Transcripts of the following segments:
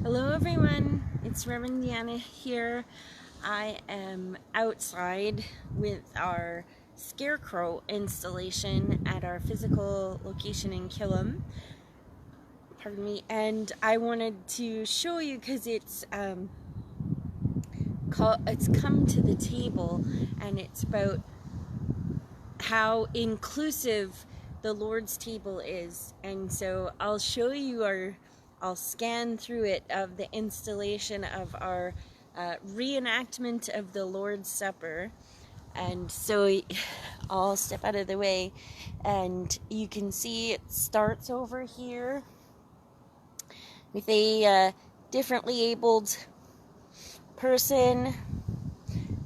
Hello everyone, it's Rev Deanna here. I am outside with our scarecrow installation at our physical location in Killam. Pardon me, and I wanted to show you because it's come to the table, and it's about how inclusive the Lord's table is. And so I'll show you I'll scan through it of the installation of our reenactment of the Lord's Supper. And so I'll step out of the way, and you can see it starts over here with a differently abled person,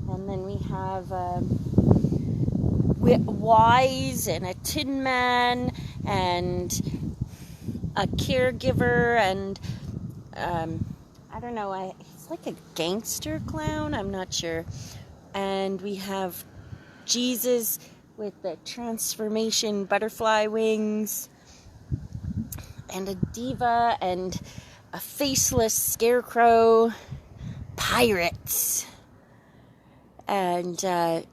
and then we have Wise and a Tin Man and a caregiver and I don't know, it's like a gangster clown, I'm not sure. And we have Jesus with the transformation butterfly wings, and a diva and a faceless scarecrow, pirates, and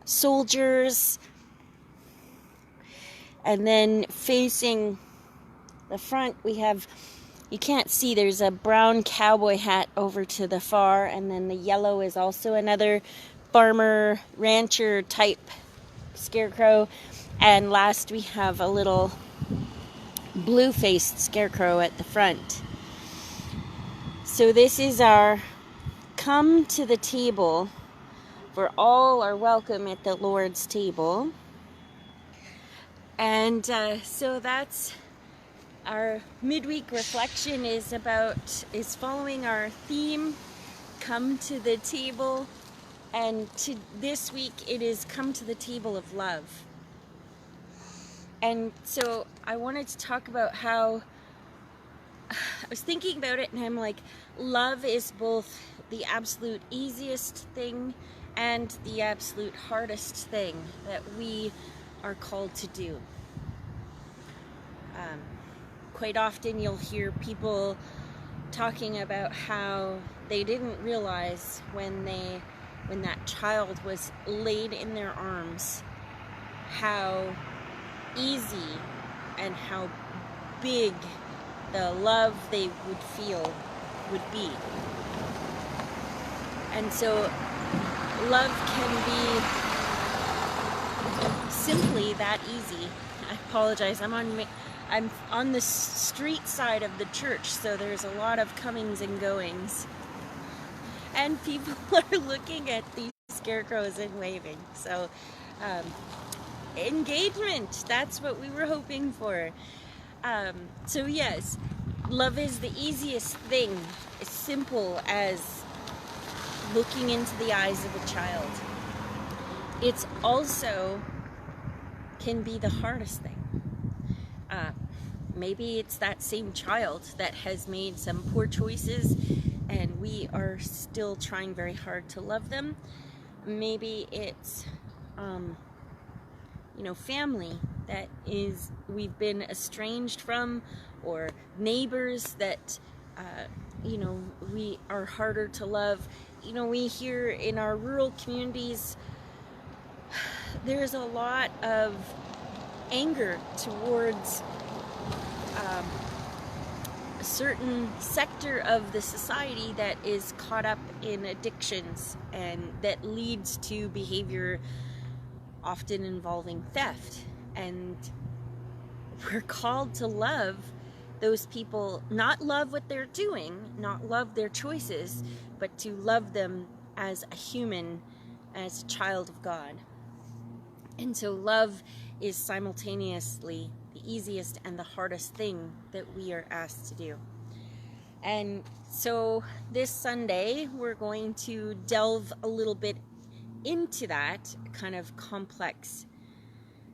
soldiers. And then facing the front we have, you can't see, there's a brown cowboy hat over to the far, and then the yellow is also another farmer rancher type scarecrow. And last we have a little blue-faced scarecrow at the front. So this is our come to the table, for all are welcome at the Lord's table. And so that's our midweek reflection is following our theme, come to the table. And this week it is come to the table of love. And so I wanted to talk about how I was thinking about it, and I'm like, love is both the absolute easiest thing and the absolute hardest thing that we are called to do. Quite often you'll hear people talking about how they didn't realize when that child was laid in their arms how easy and how big the love they would feel would be. And so love can be simply that easy. I apologize, I'm on the street side of the church, so there's a lot of comings and goings. And people are looking at these scarecrows and waving. So, engagement, that's what we were hoping for. So yes, love is the easiest thing, as simple as looking into the eyes of a child. It's also can be the hardest thing. Maybe it's that same child that has made some poor choices and we are still trying very hard to love them. Maybe it's family that we've been estranged from, or neighbors that we are harder to love. We hear in our rural communities there's a lot of anger towards a certain sector of the society that is caught up in addictions, and that leads to behavior often involving theft. And we're called to love those people, not love what they're doing, not love their choices, but to love them as a human, as a child of God. And so love is simultaneously the easiest and the hardest thing that we are asked to do. And so this Sunday we're going to delve a little bit into that kind of complex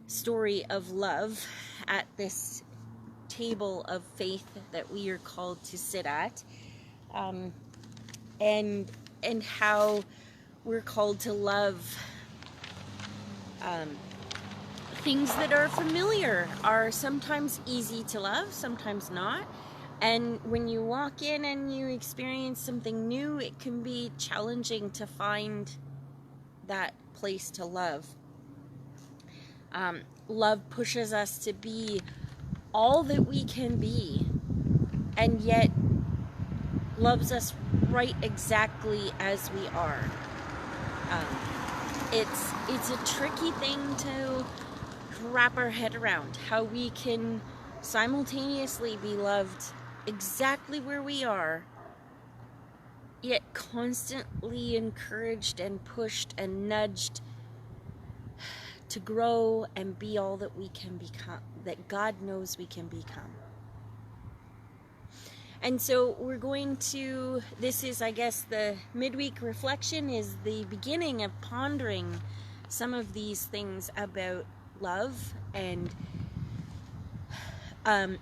story of love at this table of faith that we are called to sit at, and how we're called to love things that are familiar, are sometimes easy to love, sometimes not, And when you walk in and you experience something new, it can be challenging to find that place to love. Love pushes us to be all that we can be, and yet loves us right exactly as we are. It's a tricky thing to wrap our head around, how we can simultaneously be loved exactly where we are, yet constantly encouraged and pushed and nudged to grow and be all that we can become, that God knows we can become. And so we're going to, this is, I guess, the midweek reflection is the beginning of pondering some of these things about love. And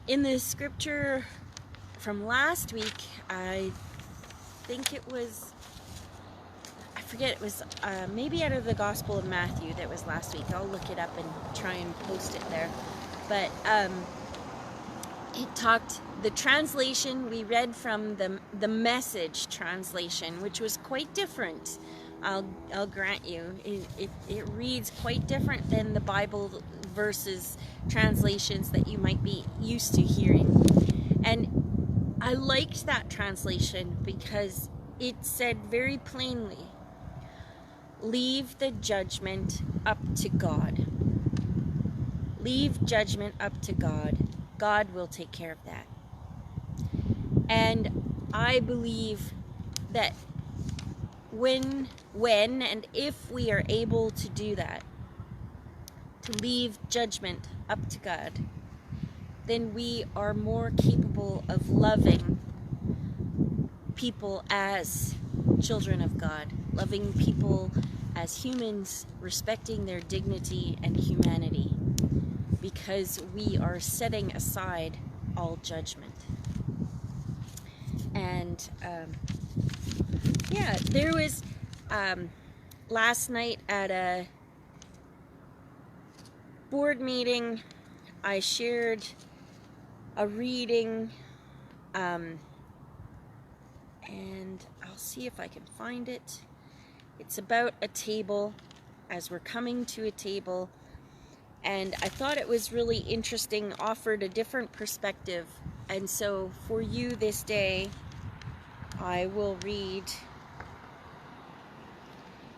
in the scripture from last week, I think it was, I forget, it was maybe out of the Gospel of Matthew that was last week. I'll look it up and try and post it there. But it talked, the translation we read from the Message translation, which was quite different. I'll grant you, it reads quite different than the Bible verses translations that you might be used to hearing. And I liked that translation because it said very plainly, leave the judgment up to God. Leave judgment up to God. God will take care of that. And I believe that when and if we are able to do that, to leave judgment up to God, then we are more capable of loving people as children of God, loving people as humans, respecting their dignity and humanity, because we are setting aside all judgment. And yeah, there was last night at a board meeting, I shared a reading, and I'll see if I can find it. It's about a table, as we're coming to a table, and I thought it was really interesting, offered a different perspective. And so for you this day, I will read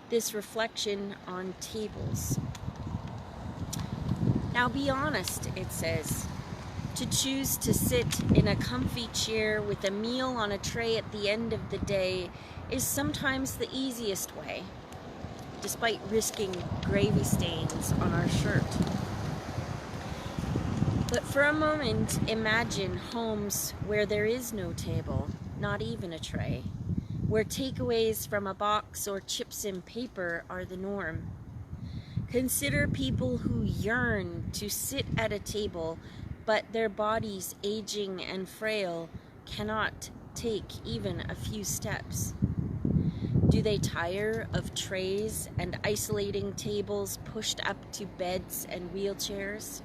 this reflection on tables. Now be honest, it says. To choose to sit in a comfy chair with a meal on a tray at the end of the day is sometimes the easiest way, despite risking gravy stains on our shirt. But for a moment, imagine homes where there is no table, not even a tray, where takeaways from a box or chips and paper are the norm. Consider people who yearn to sit at a table, but their bodies, aging and frail, cannot take even a few steps. Do they tire of trays and isolating tables pushed up to beds and wheelchairs?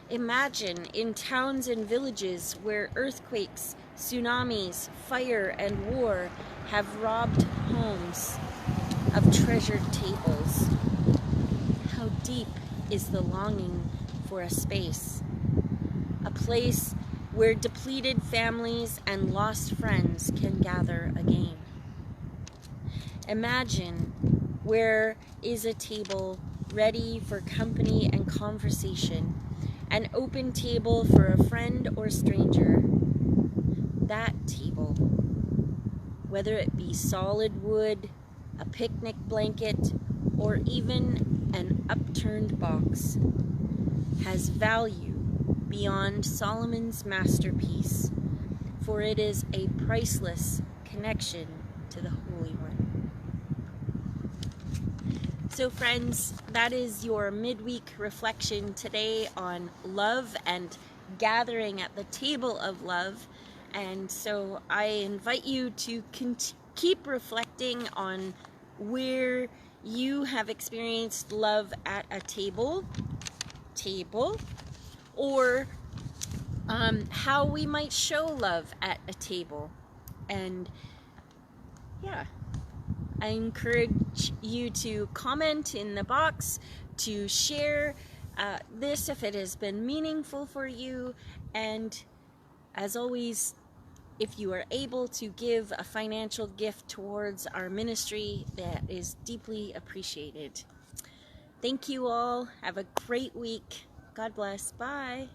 Imagine in towns and villages where earthquakes, tsunamis, fire, and war have robbed homes of treasured tables. How deep is the longing for a space, a place where depleted families and lost friends can gather again. Imagine where is a table ready for company and conversation, an open table for a friend or stranger. That table, whether it be solid wood, a picnic blanket, or even an upturned box, has value beyond Solomon's masterpiece, for it is a priceless connection to the Holy One. So friends, that is your midweek reflection today on love and gathering at the table of love. And so I invite you to keep reflecting on where you have experienced love at a table, or how we might show love at a table. And yeah, I encourage you to comment in the box, to share this if it has been meaningful for you, and as always, if you are able to give a financial gift towards our ministry, that is deeply appreciated. Thank you all. Have a great week. God bless. Bye.